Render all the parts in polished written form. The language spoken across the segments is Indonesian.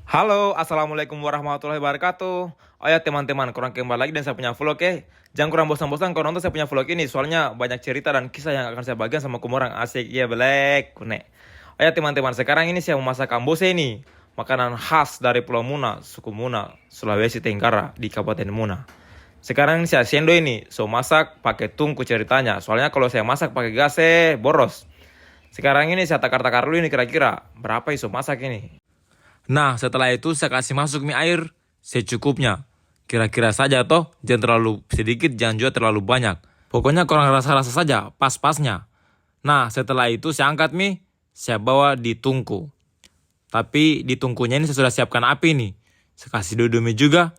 Halo, assalamualaikum warahmatullahi wabarakatuh. Oh ya teman-teman, kurang kembali lagi dan saya punya vlog ya. Jangan kurang bosan-bosan kalau nonton saya punya vlog ini, soalnya banyak cerita dan kisah yang akan saya bagikan sama kumurang asik ya belek kune. Oh ya teman-teman, sekarang ini saya mau masak kambose ini, makanan khas dari Pulau Muna, suku Muna, Sulawesi Tenggara di Kabupaten Muna. Sekarang ini saya sendo ini, so masak pakai tungku ceritanya. Soalnya kalau saya masak pakai gas boros. Sekarang ini saya takar-takar dulu ini kira-kira berapa iso masak ini. Nah, setelah itu saya kasih masuk mie air secukupnya. Kira-kira saja toh, jangan terlalu sedikit, jangan juga terlalu banyak. Pokoknya kurang rasa-rasa saja, pas-pasnya. Nah, setelah itu saya angkat mie, saya bawa di tungku. Tapi di tungkunya ini saya sudah siapkan api nih. Saya kasih dulu mie juga.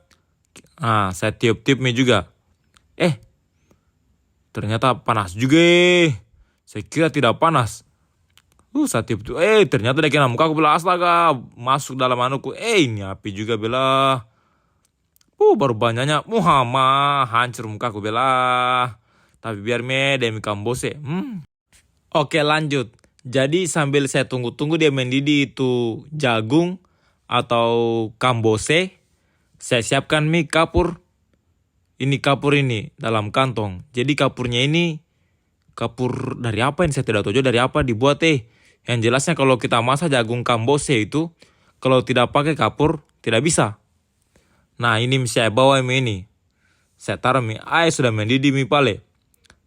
Nah, saya tiup-tiup mie juga. Eh, ternyata panas juga. Saya kira tidak panas. Saat itu, ternyata dia kena muka aku bilang astaga, masuk dalam anuku. Ini api juga bela. Baru banyaknya, Muhammad, hancur muka aku bela. Tapi biar me demi kambose. Oke lanjut. Jadi sambil saya tunggu-tunggu dia mendidih itu jagung atau kambose, saya siapkan mie kapur. Ini kapur ini dalam kantong. Jadi kapurnya ini kapur dari apa ini saya tidak tahu juga dari apa dibuat. Yang jelasnya kalau kita masak jagung kambose itu, kalau tidak pakai kapur, tidak bisa. Nah ini saya bawa mie ini. Saya taruh mie, sudah mendidih mie pale.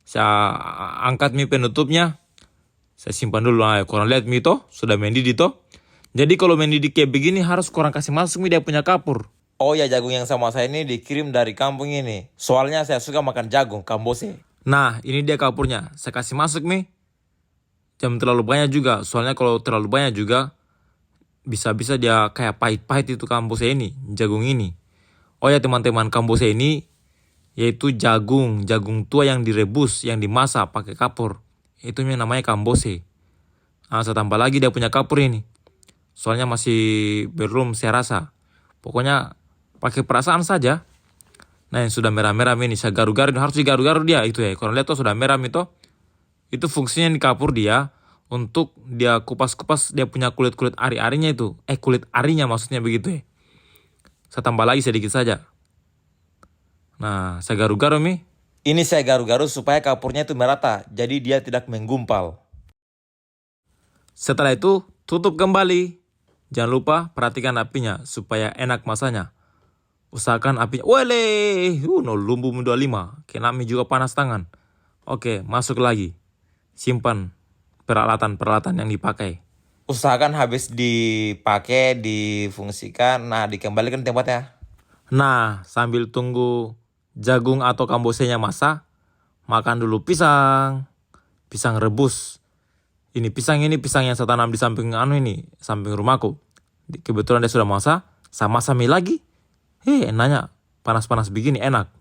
Saya angkat mie penutupnya. Saya simpan dulu, kurang lihat mie toh, sudah mendidih toh. Jadi kalau mendidih kayak begini harus kurang kasih masuk mie dia punya kapur. Oh ya, jagung yang sama saya ini dikirim dari kampung ini. Soalnya saya suka makan jagung kambose. Nah ini dia kapurnya, saya kasih masuk mie. Jangan terlalu banyak juga, soalnya kalau terlalu banyak juga bisa-bisa dia kayak pahit-pahit itu kambose ini, jagung ini. Oh ya teman-teman, kambose ini yaitu jagung tua yang direbus, yang dimasak pakai kapur. Itu yang namanya kambose. Nah, saya tambah lagi dia punya kapur ini. Soalnya masih belum saya rasa. Pokoknya pakai perasaan saja. Nah yang sudah merah-merah ini saya garu-garu, harus digaru-garu dia itu ya. Kalau lihat tuh sudah merah itu. Itu fungsinya di kapur dia untuk dia kupas-kupas dia punya kulit-kulit ari-arinya itu. Kulit arinya maksudnya begitu ya. Saya tambah lagi sedikit saja. Nah, saya garu-garu mi. Ini saya garu-garu supaya kapurnya itu merata, jadi dia tidak menggumpal. Setelah itu, tutup kembali. Jangan lupa perhatikan apinya supaya enak masaknya. Usahakan apinya, wele, no lumbu 25. Kena mi juga panas tangan. Oke, masuk lagi. Simpan peralatan-peralatan yang dipakai. Usahakan habis dipakai, difungsikan, nah dikembalikan tempatnya. Nah, sambil tunggu jagung atau kambosenya masak, makan dulu pisang. Pisang rebus. Ini pisang yang saya tanam di samping samping rumahku. Kebetulan dia sudah masak, sama mie lagi. Enaknya panas-panas begini enak.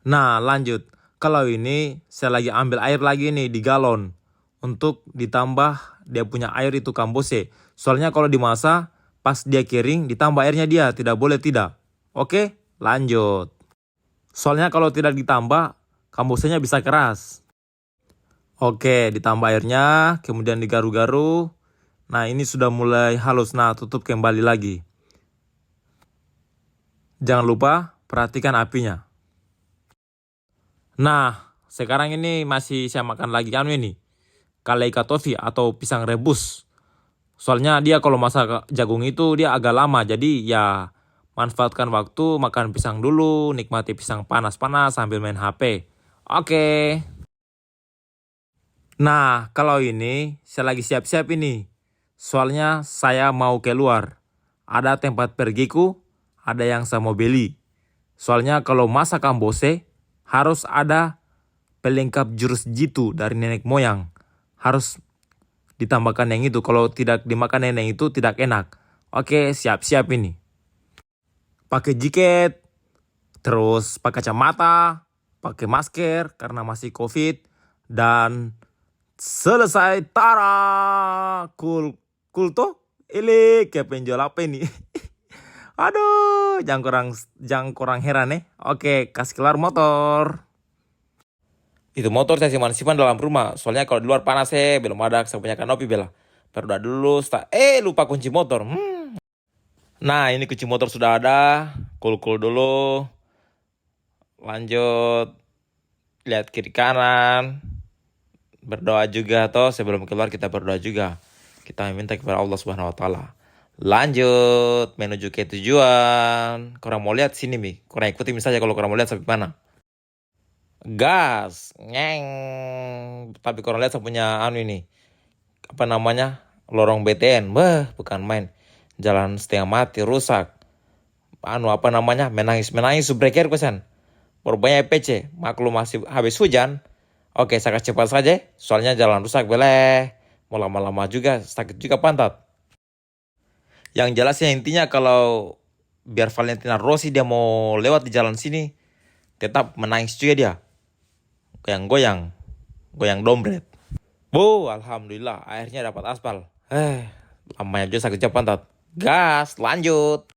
Nah, lanjut. Kalau ini saya lagi ambil air lagi nih di galon untuk ditambah dia punya air itu kambose. Soalnya kalau dimasak pas dia kering ditambah airnya dia, tidak boleh tidak. Oke, lanjut. Soalnya kalau tidak ditambah kambosenya bisa keras. Oke, ditambah airnya, kemudian digaru-garu. Nah, ini sudah mulai halus. Nah, tutup kembali lagi. Jangan lupa perhatikan apinya. Nah, sekarang ini masih saya makan lagi ini. Kaleika tofi atau pisang rebus. Soalnya dia kalau masak jagung itu dia agak lama. Jadi ya manfaatkan waktu makan pisang dulu. Nikmati pisang panas-panas sambil main HP. Oke. Nah, kalau ini saya lagi siap-siap ini. Soalnya saya mau keluar. Ada tempat pergiku, ada yang saya mau beli. Soalnya kalau masak kambose harus ada pelengkap jurus jitu dari nenek moyang. Harus ditambahkan yang itu. Kalau tidak dimakan nenek itu tidak enak. Oke, siap-siap ini. Pakai jaket, terus pakai kacamata, pakai masker karena masih COVID, dan selesai. Tara, cool tuh. Ini kayak penjual apa ini? Aduh, jangan kurang heran ya. Oke, kasih keluar motor. Itu motor saya simpan dalam rumah. Soalnya kalau di luar panas belum ada saya punya kanopi bela. Perda dulu, lupa kunci motor. Nah, ini kunci motor sudah ada. Cool-cool dulu. Lanjut. Lihat kiri kanan. Berdoa juga toh. Sebelum keluar kita berdoa juga. Kita meminta kepada Allah Subhanahu wa taala. Lanjut menuju ke tujuan. Kurang mau lihat sini Mi. Kurang ikuti saja kalau kurang mau lihat sampai mana. Gas. Ngeng. Tapi kurang lihat saya punya ini. Apa namanya? Lorong BTN. Bukan main. Jalan setengah mati rusak. Apa namanya? Menangis subbreaker kesan. Perubahannya PC. Maklum masih habis hujan. Oke, saya cepat saja. Soalnya jalan rusak beleh. Mau lama-lama juga, sakit juga pantat. Yang jelasnya intinya kalau biar Valentina Rossi dia mau lewat di jalan sini, tetap menangis juga dia. Goyang-goyang. Goyang dompet. Alhamdulillah akhirnya dapat aspal. Lamanya juga sakit juga pantat. Gas, lanjut.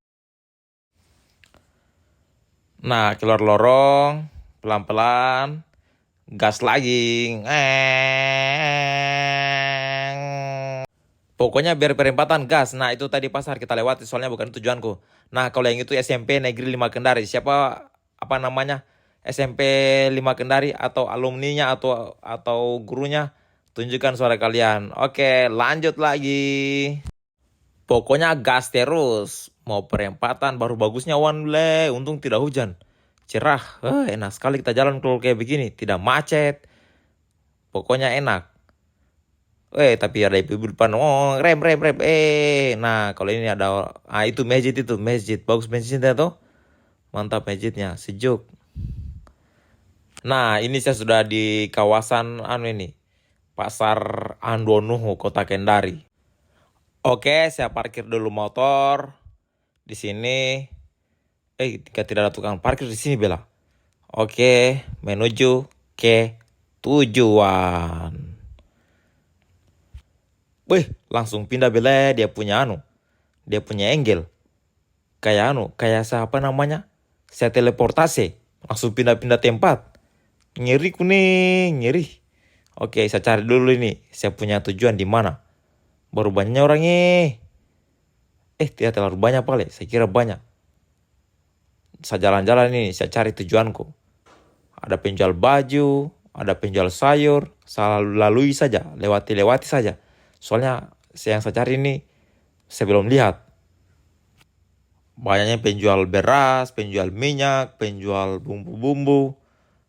Nah, keluar lorong, pelan-pelan, gas lagi. Pokoknya biar perempatan gas. Nah, itu tadi pasar kita lewati soalnya bukan tujuanku. Nah, kalau yang itu SMP Negeri 5 Kendari. Siapa apa namanya? SMP 5 Kendari atau alumninya atau gurunya, tunjukkan suara kalian. Oke, lanjut lagi. Pokoknya gas terus. Mau perempatan baru bagusnya one le. Untung tidak hujan. Cerah. Enak sekali kita jalan kalau kayak begini. Tidak macet. Pokoknya enak. Tapi ada ibu-ibu depan. Oh, rem. Nah, kalau ini ada. Itu masjid itu. Masjid. Bagus masjidnya tuh. Mantap masjidnya. Sejuk. Nah, ini saya sudah di kawasan ini. Pasar Andonuhu, Kota Kendari. Oke, saya parkir dulu motor di sini. Tidak ada tukang parkir di sini, Bella. Oke, menuju ke tujuan. Langsung pindah Bella, dia punya Dia punya angle. Kayak siapa namanya? Saya teleportasi, langsung pindah-pindah tempat. Ngeri kuning, ngeri. Oke, saya cari dulu ini. Saya punya tujuan di mana? Baru banyaknya orangnya. Tidak terlalu banyak paling. Saya kira banyak. Saya jalan-jalan ini, saya cari tujuanku. Ada penjual baju, ada penjual sayur. Saya lalui saja, lewati saja. Soalnya yang saya cari ini, saya belum lihat. Banyaknya penjual beras, penjual minyak, penjual bumbu-bumbu.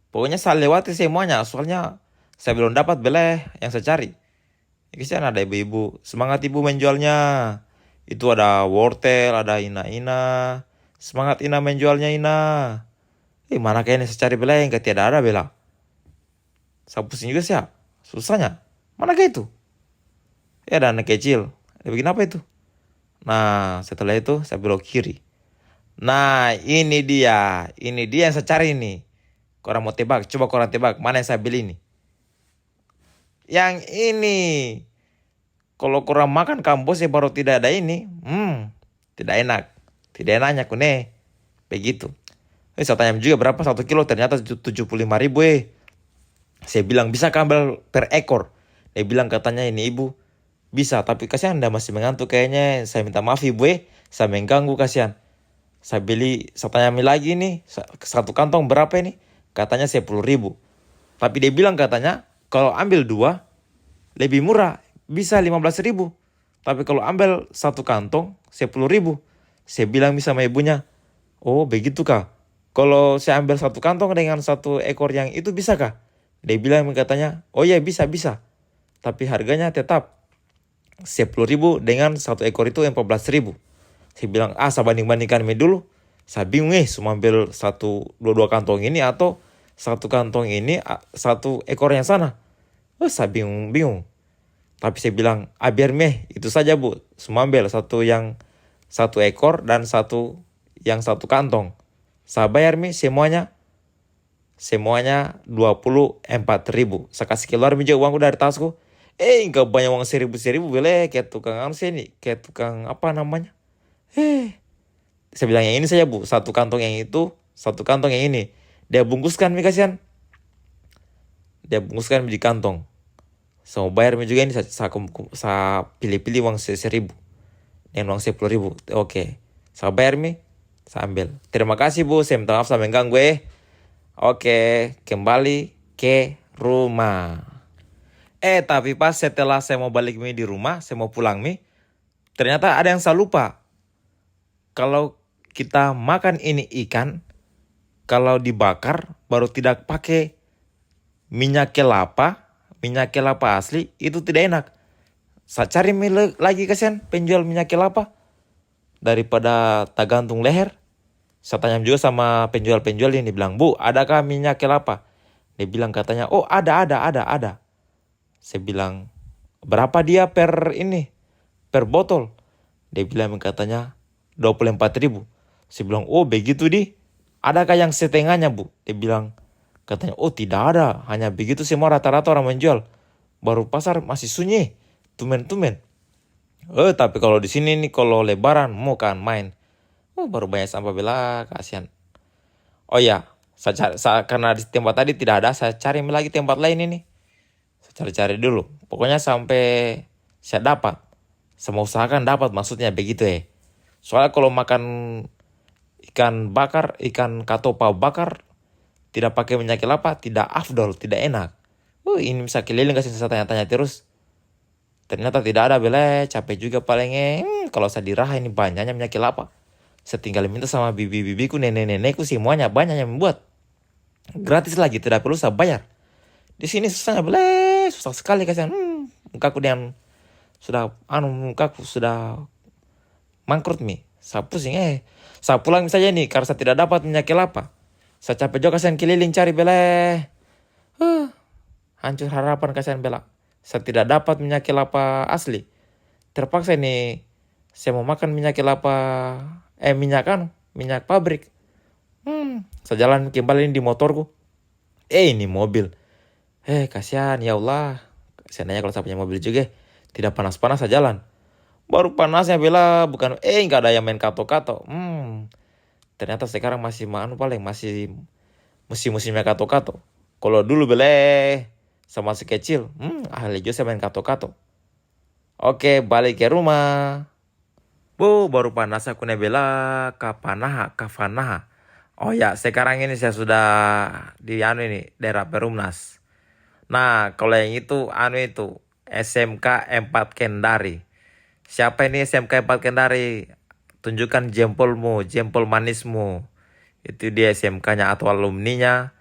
Pokoknya saya lewati semuanya, soalnya saya belum dapat beleh yang saya cari. Di sana ada ibu-ibu, semangat ibu menjualnya. Itu ada wortel, ada ina-ina. Semangat ina menjualnya ina. Mana kayaknya saya cari beleh yang tidak ada bela. Saya pusing juga sih ya, susahnya. Mana kayak itu? Ada anak kecil. Dia bikin apa itu? Nah, setelah itu saya belok kiri. Nah, ini dia yang saya cari nih. Korang mau tebak? Coba korang tebak. Mana yang saya beli nih? Yang ini. Kalau korang makan kampus ya baru tidak ada ini. Tidak enak. Tidak enaknya kune. Begitu. Saya tanya juga berapa 1 kilo. Ternyata 75.000 . Saya bilang bisa ambil per ekor. Dia bilang katanya ini ibu. Bisa. Tapi kasihan Anda masih mengantuk kayaknya. Saya minta maaf ibu . Saya mengganggu kasihan. Saya tanya lagi nih. 1 kantong berapa ini? Katanya 10.000. Tapi dia bilang katanya kalau ambil 2 lebih murah, bisa 15.000. Tapi kalau ambil 1 kantong 10.000. Saya bilang sama ibunya, oh begitu kah? Kalau saya ambil 1 kantong dengan 1 ekor yang itu bisa kah? Dia bilang katanya, oh iya bisa. Tapi harganya tetap 10.000 dengan 1 ekor itu 14.000. Saya bilang, saya banding-bandingkan dulu. Saya bingung semua ambil 2 kantong ini atau 1 kantong ini 1 ekor yang sana. Saya bingung. Tapi saya bilang, biar itu saja bu. Semua ambil 1 ekor dan 1 kantong. Saya bayar semuanya 24.000. Saya kasih keluar juga uangku dari tasku. Enggak banyak uang 1.000 boleh kayak tukang sini, kayak tukang apa namanya? Saya bilang yang ini saja bu, 1 kantong yang itu, 1 kantong yang ini. Dia bungkuskan kasihan. Dia bungkuskan di kantong. Saya mau bayar juga ini, saya pilih-pilih uang 1.000. Yang uang 10.000. Oke. Sabar mi, sambil. Terima kasih Bu, saya minta maaf sampai mengganggu Oke, kembali ke rumah. Tapi pas setelah saya mau balik mi di rumah, saya mau pulang mi, ternyata ada yang saya lupa. Kalau kita makan ini ikan, kalau dibakar baru tidak pakai minyak kelapa asli, itu tidak enak. Saya cari lagi kasihan penjual minyak kelapa. Daripada tak gantung leher. Saya tanya juga sama penjual-penjual ini, bilang, Bu, adakah minyak kelapa? Dia bilang katanya, oh ada. Saya bilang, berapa dia per botol? Dia bilang katanya 24.000. Saya bilang, oh begitu adakah yang setengahnya Bu? Dia bilang katanya, oh tidak ada, hanya begitu semua rata-rata orang menjual. Baru pasar masih sunyi, tumen-tumen. Tapi kalau di sini nih, kalau lebaran mau kan main. Baru banyak sampah bela, kasihan. Oh ya, karena di tempat tadi tidak ada, saya cari lagi tempat lain ini. Saya cari-cari dulu. Pokoknya sampai saya dapat. Saya mau usahakan dapat, maksudnya begitu Soalnya kalau makan ikan katopa bakar, tidak pakai minyak kelapa, tidak afdol, tidak enak. Ini bisa keliling kasih saya tanya-tanya terus. Ternyata tidak ada bela, capek juga palingnya. Kalau saya diraha ini banyaknya minyak kelapa. Saya tinggal minta sama bibi-bibiku, nenek-nenekku, semuanya banyak yang membuat. Gratis lagi, tidak perlu saya bayar. Di sini susahnya bela, susah sekali kasihan. Mukaku sudah mangkrut mi. Saya pusing Saya pulang saja nih karena saya tidak dapat minyak kelapa. Saya capek juga kasihan keliling cari bela. Hancur harapan kasihan bela. Saya tidak dapat minyak kelapa asli. Terpaksa nih saya mau makan minyak kelapa minyak pabrik. Saya jalan kembali di motorku. Ini mobil. Kasihan ya Allah. Kasihannya kalau saya punya mobil juga. Tidak panas-panas saya jalan. Baru panasnya bela bukan nggak ada yang main kato-kato. Ternyata sekarang masih masih musim-musimnya kato-kato. Kalau dulu bela sama masih kecil, ahli juga saya main kato-kato. Oke, balik ke rumah. Bu, baru panas aku nebela kafanaha. Oh ya, sekarang ini saya sudah di daerah Perumnas. Nah, kalau yang itu SMK 4 Kendari. Siapa ini SMK 4 Kendari? Tunjukkan jempolmu, jempol manismu. Itu dia SMK-nya atau alumninya.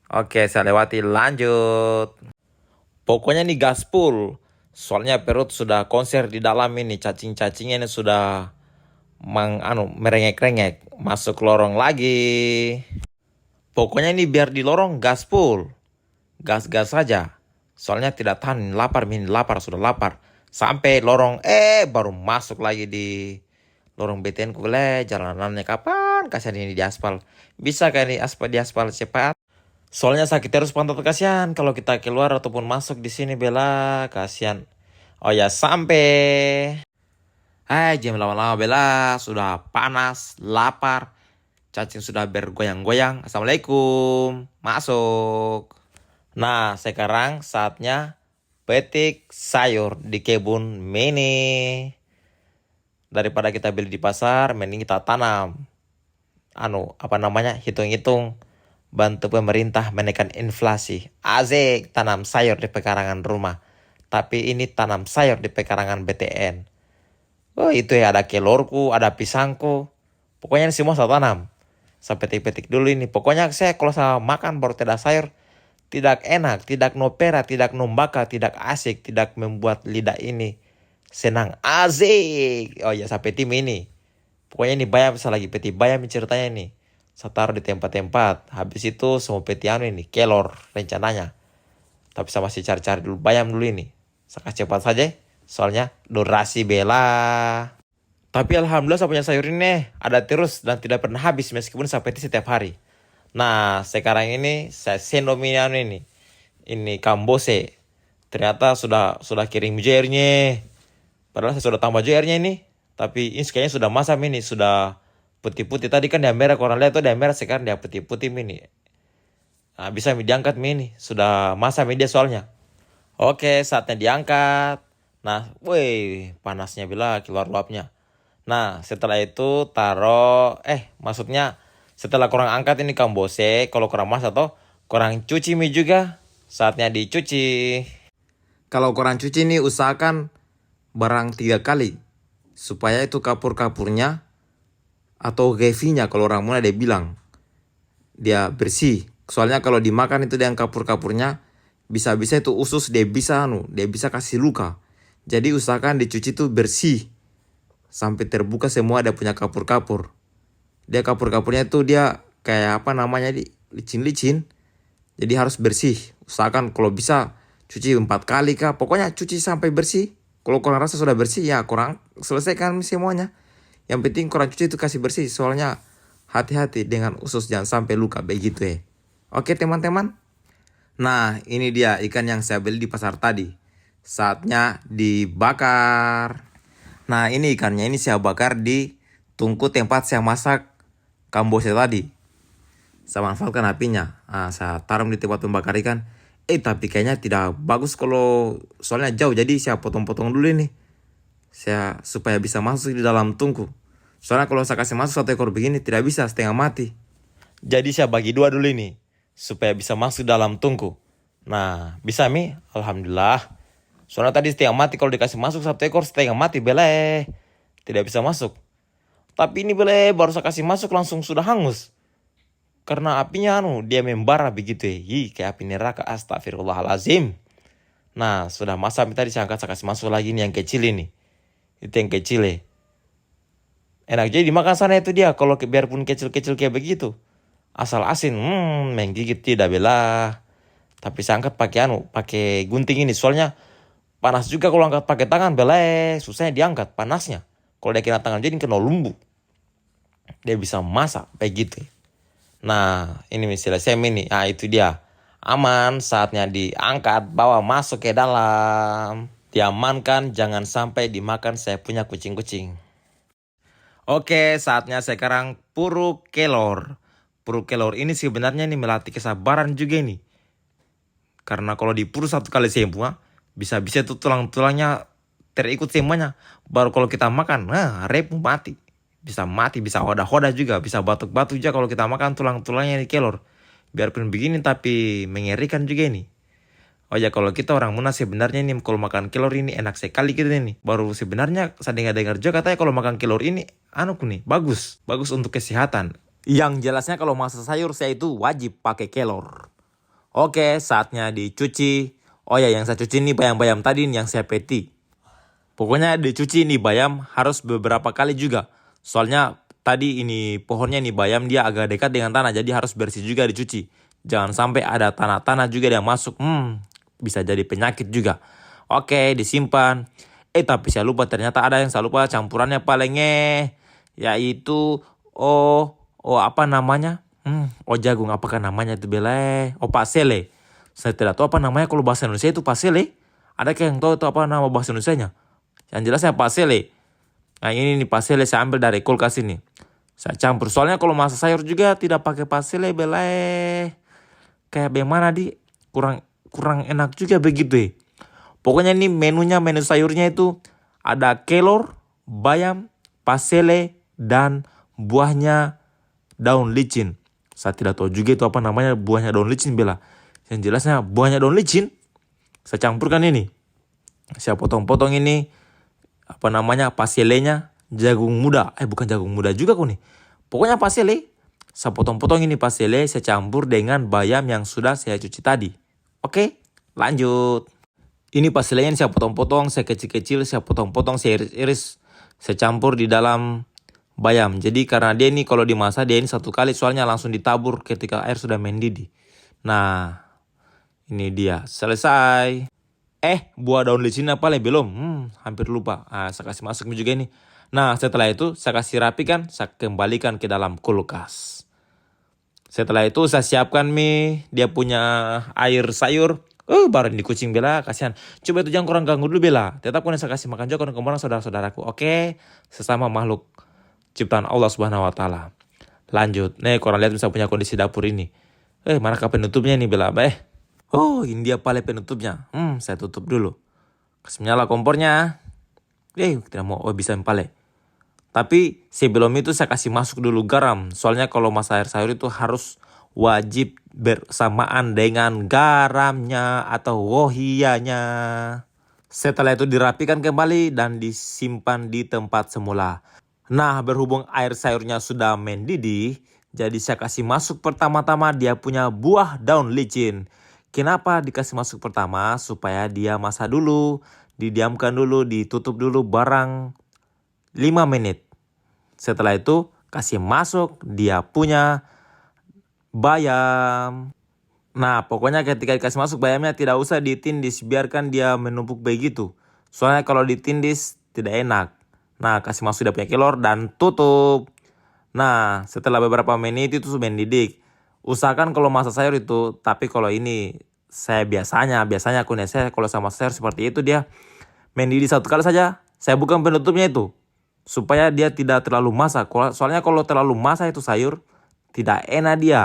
Oke, saya lewati, lanjut. Pokoknya nih gaspol. Soalnya perut sudah konser di dalam ini. Cacing-cacingnya ini sudah merengek-rengek. Masuk lorong lagi. Pokoknya ini biar di lorong gaspol. Gas-gas saja. Soalnya tidak tahan, lapar, sudah lapar. Sampai lorong baru masuk lagi di lorong BTN ku jalanannya kapan? Kasihan ini di aspal. Bisa kan ini di aspal cepat? Soalnya sakit terus pantat, kasihan kalau kita keluar ataupun masuk di sini bela, kasihan. Oh ya, sampai. Jam lama-lama bela, sudah panas, lapar. Cacing sudah bergoyang-goyang. Assalamualaikum. Masuk. Nah, sekarang saatnya petik sayur di kebun mini. Daripada kita beli di pasar, mending kita tanam. Hitung-hitung. Bantu pemerintah menekan inflasi. Asik, tanam sayur di pekarangan rumah. Tapi ini tanam sayur di pekarangan BTN. Itu ya, ada kelorku, ada pisangku. Pokoknya ini semua saya tanam. Saya petik-petik dulu ini. Pokoknya kalau saya makan baru tidak sayur, tidak enak, tidak nopera, tidak nombaka, tidak asik, tidak membuat lidah ini senang. Asik. Oh ya, saya petim ini. Pokoknya ini bayam, saya lagi petik bayam ceritanya ini. Saya taruh di tempat-tempat. Habis itu semua peti ini kelor rencananya. Tapi saya masih cari-cari dulu bayam dulu ini. Saya cepat saja. Soalnya durasi bela. Tapi alhamdulillah saya punya sayur ini ada terus dan tidak pernah habis meskipun saya peti setiap hari. Nah, sekarang ini saya sendok ini. Ini kambose. Ternyata sudah kirim airnya. Padahal saya sudah tambah airnya ini. Tapi ini kayaknya sudah masam ini. Sudah putih-putih. Tadi kan dia merah. Orang lihat tuh dia merah. Sekarang dia putih-putih ini. Nah, bisa diangkat ini. Sudah masam dia soalnya. Oke, saatnya diangkat. Nah, panasnya bila keluar luapnya. Nah, setelah itu maksudnya setelah kurang angkat ini kambose, kalau kurang masak atau kurang cuci mie juga, saatnya dicuci. Kalau kurang cuci nih usahakan barang 3 kali supaya itu kapur-kapurnya atau gevinya kalau orang Muna dia bilang dia bersih. Soalnya kalau dimakan itu dengan kapur-kapurnya bisa-bisa itu usus dia bisa kasih luka. Jadi usahakan dicuci itu bersih sampai terbuka semua dia punya kapur-kapur. Dia kapur-kapurnya itu dia kayak apa namanya licin-licin. Jadi harus bersih. Usahakan kalau bisa cuci 4 kali kah. Pokoknya cuci sampai bersih. Kalau kurang rasa sudah bersih ya kurang selesaikan semuanya. Yang penting kurang cuci itu kasih bersih. Soalnya hati-hati dengan usus jangan sampai luka begitu ya. Oke teman-teman. Nah ini dia ikan yang saya beli di pasar tadi. Saatnya dibakar. Nah ini ikannya ini saya bakar di tungku tempat saya masak kambose tadi. Saya manfaatkan apinya. Nah, saya taruh di tempat membakar ikan. Tapi kayaknya tidak bagus kalau soalnya jauh. Jadi saya potong-potong dulu ini. Saya supaya bisa masuk di dalam tungku. Soalnya kalau saya kasih masuk 1 ekor begini tidak bisa setengah mati. Jadi saya bagi 2 dulu ini. Supaya bisa masuk dalam tungku. Nah bisa Mi. Alhamdulillah. Soalnya tadi setengah mati kalau dikasih masuk 1 ekor setengah mati bele. Tidak bisa masuk. Tapi ini bele baru saya kasih masuk langsung sudah hangus. Karena apinya dia membara begitu ya. Kayak api neraka astagfirullahalazim. Nah sudah masak tadi saya angkat saya kasih masuk lagi nih yang kecil ini. Itu yang kecil ya. Enak jadi dimakan sana itu dia. Kalau biarpun kecil-kecil kayak begitu. Asal asin menggigit tidak bela. Tapi saya angkat pakai gunting ini. Soalnya panas juga kalau angkat pakai tangan bela. Susahnya diangkat panasnya. Kalau dia kena tangan jadi kena lumbu. Dia bisa masak begitu ya. Nah ini misalnya semi nih. Nah itu dia. Aman saatnya diangkat bawa masuk ke dalam. Diamankan jangan sampai dimakan saya punya kucing-kucing. Oke saatnya sekarang puruk kelor. Puruk kelor ini sebenarnya ini melatih kesabaran juga nih. Karena kalau dipuruk 1 kali semua. Bisa-bisa itu tulang-tulangnya terikut semuanya. Baru kalau kita makan repu mati. Bisa mati, bisa hoda-hoda juga, bisa batuk-batuk juga kalau kita makan tulang-tulangnya di kelor. Biarpun begini tapi mengerikan juga ini. Oh ya kalau kita orang Muna sebenarnya ini kalau makan kelor ini enak sekali gitu nih. Baru sebenarnya saya dengar juga katanya kalau makan kelor ini bagus untuk kesehatan. Yang jelasnya kalau masak sayur saya itu wajib pakai kelor. Oke saatnya dicuci. Oh ya yang saya cuci ini bayam-bayam tadi yang saya peti. Pokoknya dicuci ini bayam harus beberapa kali juga. Soalnya tadi ini pohonnya ini bayam dia agak dekat dengan tanah. Jadi harus bersih juga dicuci. Jangan sampai ada tanah-tanah juga yang masuk. Bisa jadi penyakit juga. Oke disimpan. Tapi saya lupa ternyata ada yang saya lupa campurannya palingnya. Yaitu apa namanya? Jagung apakah namanya itu bele? Pasele. Saya tidak tahu apa namanya kalau bahasa Indonesia itu pasele. Ada yang tahu itu apa nama bahasa Indonesianya? Yang jelasnya pasele. Nah ini nih pasele saya ambil dari kulkas ini. Saya campur. Soalnya kalau masak sayur juga tidak pakai pasele bele. Kayak bagaimana kurang enak juga begitu ya. Pokoknya ini menu sayurnya itu ada kelor, bayam, pasele, dan buahnya daun licin. Saya tidak tahu juga itu apa namanya buahnya daun licin bela. Yang jelasnya buahnya daun licin. Saya campurkan ini. Saya potong-potong ini. Paselenya. Jagung muda. Bukan jagung muda juga kok nih. Pokoknya pasele. Saya potong-potong ini pasele. Saya campur dengan bayam yang sudah saya cuci tadi. Oke lanjut. Ini paselenya saya potong-potong. Saya kecil-kecil. Saya potong-potong. Saya iris-iris. Saya campur di dalam bayam. Jadi karena dia ini kalau dimasak dia ini 1 kali. Soalnya langsung ditabur ketika air sudah mendidih. Nah ini dia selesai. Buah daun licinnya paling belum. Hampir lupa. Saya kasih masuk juga ini. Nah setelah itu saya kasih rapikan. Saya kembalikan ke dalam kulkas. Setelah itu saya siapkan mie. Dia punya air sayur. Baru di kucing bela kasihan. Coba itu jangan kurang ganggu dulu bela. Tetap saya kasih makan juga kemarin saudara-saudaraku. Oke. Sesama makhluk ciptaan Allah Subhanahu Wa Taala. Lanjut. Nih korang lihat bisa punya kondisi dapur ini. Manakah penutupnya nih bela. Ini dia pale penutupnya. Saya tutup dulu. Kasih nyala kompornya. Tidak mau bisa empale. Tapi sebelum itu saya kasih masuk dulu garam. Soalnya kalau masak air sayur itu harus wajib bersamaan dengan garamnya atau wohianya. Setelah itu dirapikan kembali dan disimpan di tempat semula. Nah, berhubung air sayurnya sudah mendidih, jadi saya kasih masuk pertama-tama dia punya buah daun licin. Kenapa dikasih masuk pertama? Supaya dia masak dulu, didiamkan dulu, ditutup dulu barang 5 menit. Setelah itu kasih masuk dia punya bayam. Nah, pokoknya ketika dikasih masuk bayamnya tidak usah ditindis, biarkan dia menumpuk begitu. Soalnya kalau ditindis tidak enak. Nah, kasih masuk dia punya kelor dan tutup. Nah, setelah beberapa menit itu sudah mendidih. Usahakan kalau masak sayur itu, tapi kalau ini saya biasanya aku nih, saya kalau sama sayur seperti itu dia mendidih satu kali saja. Saya buka penutupnya itu supaya dia tidak terlalu masak. Soalnya kalau terlalu masak itu sayur tidak enak dia.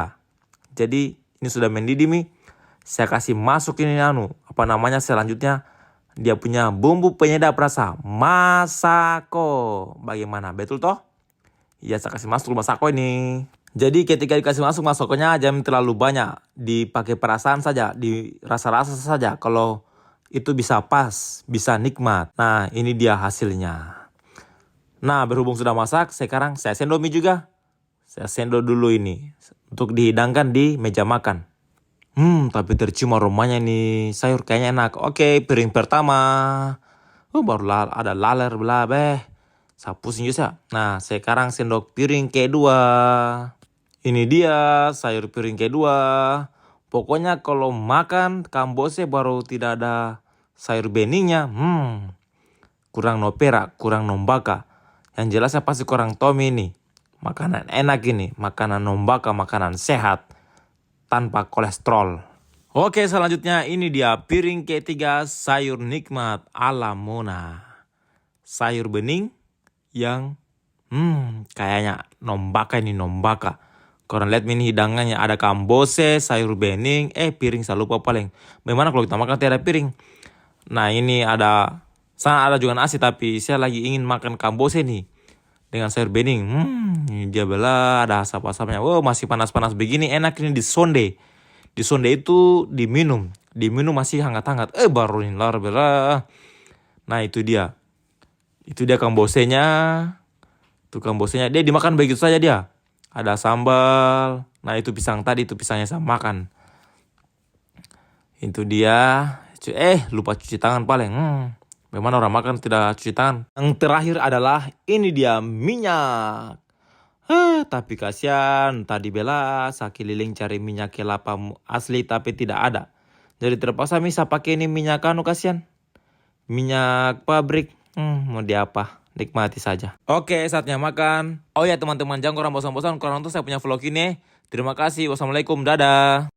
Jadi ini sudah mendidih nih. Saya kasih masuk ini selanjutnya dia punya bumbu penyedap rasa Masako. Bagaimana? Betul toh? Ya, saya kasih masuk Masako ini. Jadi ketika dikasih masuk Masakonya jangan terlalu banyak. Dipakai perasaan saja, di rasa-rasa saja. Kalau itu bisa pas, bisa nikmat. Nah, ini dia hasilnya. Nah, berhubung sudah masak, sekarang saya sendok mie juga. Saya sendok dulu ini untuk dihidangkan di meja makan. Tapi tercium aromanya nih, sayur kayaknya enak. Oke, piring pertama. Baru ada laler beh. Saya pusing juga. Nah, sekarang sendok piring kedua. Ini dia sayur piring kedua. Pokoknya kalau makan kambose baru tidak ada sayur beningnya. Kurang nopera, kurang nombaka. Yang jelasnya pasti kurang tomi ini. Makanan enak ini, makanan nombaka, makanan sehat. Tanpa kolesterol. Oke, selanjutnya ini dia piring ketiga sayur nikmat ala Mona. Sayur bening yang kayaknya nombaka ini nombaka. Korang lihat ini hidangannya ada kambose, sayur bening, piring saya lupa paling. Bagaimana kalau kita makan tiada piring? Nah, ini ada juga nasi tapi saya lagi ingin makan kambose nih dengan sayur bening. Ini dia bela ada asap-asapnya. Masih panas-panas begini enak ini di sonde. Di sonde itu diminum masih hangat-hangat. Baru ini lar bela. Nah, itu dia. Itu dia kambosenya. Itu kambosenya dia dimakan begitu saja dia. Ada sambal. Nah, itu pisang tadi, itu pisangnya saya makan. Itu dia. Lupa cuci tangan paling. Bagaimana orang makan tidak cuci tangan? Yang terakhir adalah ini dia minyak. Tapi kasihan tadi bela saya keliling cari minyak kelapa asli tapi tidak ada. Jadi terpaksa bisa pakai ini minyak kasihan. Minyak pabrik. Mau diapa? Nikmati saja. Oke, saatnya makan. Oh ya teman-teman, jangan kurang bosan-bosan kurang nonton saya punya vlog ini. Terima kasih. Wassalamualaikum. Dadah.